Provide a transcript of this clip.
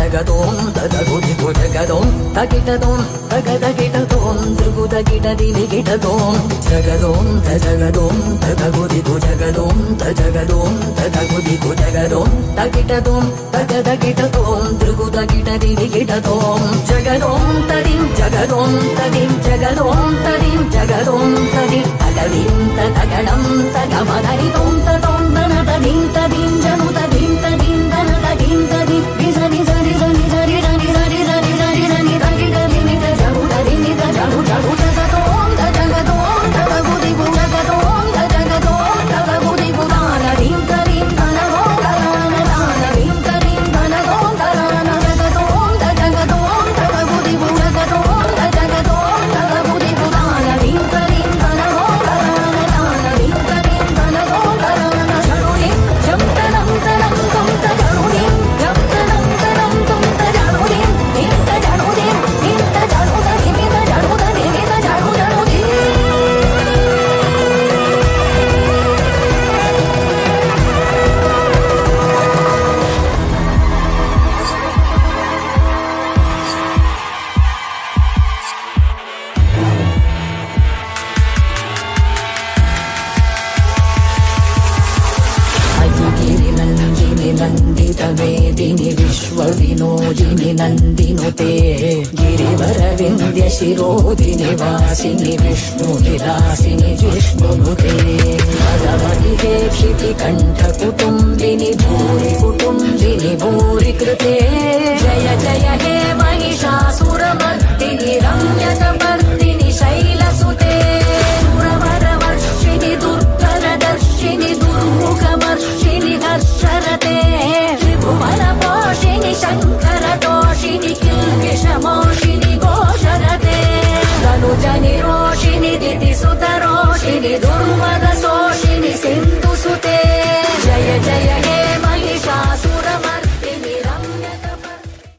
జగదోం తదగుదిగు జగదోం తగిటదోం తగదగిటదోం త్రిగుదగిటదిగిటదోం జగదోం తజగదోం తదగుదిగు జగదోం తజగదోం తదగుదిగు జగదోం తగిటదోం తగదగిటదోం త్రిగుదగిటదిగిటదోం జగదోం తదిం జగదోం తదిం జగదోం తదిం జగదోం తదిం తగదిం తగడం తగమదరిదోం తదోం తనదదిం తదిం జను తదిం తదిం తనదదిం తదిం నిజ నిజ నిజ నిజ నిజ నిజ నిజ నిజ నిజ నిజ నిజ నిజ జను తదిం నిజ జను జను జగదోం తజగదోం తదగుదిగు జగదోం తజగదోం తదగుదిగు దానదిం తదిం తనదోం తదాన దానదిం తదిం తనదోం తదాన జగదోం తజగదోం తదగుదిగు జగదోం తజగదోం తదగుదిగు దానదిం తదిం తనదోం తదాన దానదిం తదిం తనదోం తదాన జనునిం జం తనం తనం తుం తజనునిం జం తనం తనం తుం తజనునిం ఇంత జనునిం ఇంత జనుదని మిత జనుదని మిత జను జనుది गिरिनन्दिनि नन्दितमेदिनि विश्वविनोदिनि नन्दिनुते गिरिवरविन्द्यशिरोदिनि वासिनि विष्णुविलासिनि जिष्णुनुते भगवति क्षितिकण्ठकुटुम्बिनि भूरि कुटुम्बिनि भूरि कृते जय जय हे महिषासुरमर्दिनि रम्यकपर्दिनि शैलसुते सुरवरवर्षिणि दुर्गणदर्शिनि दुर्मुखमर्षिणि हर्षरते त्रिभुवनपोषिणि शङ्करतोषिणि किल्बिषमोषिणि घोषरते तनुजनिरोषिणि दितिसुतरोषिणि दुर्मद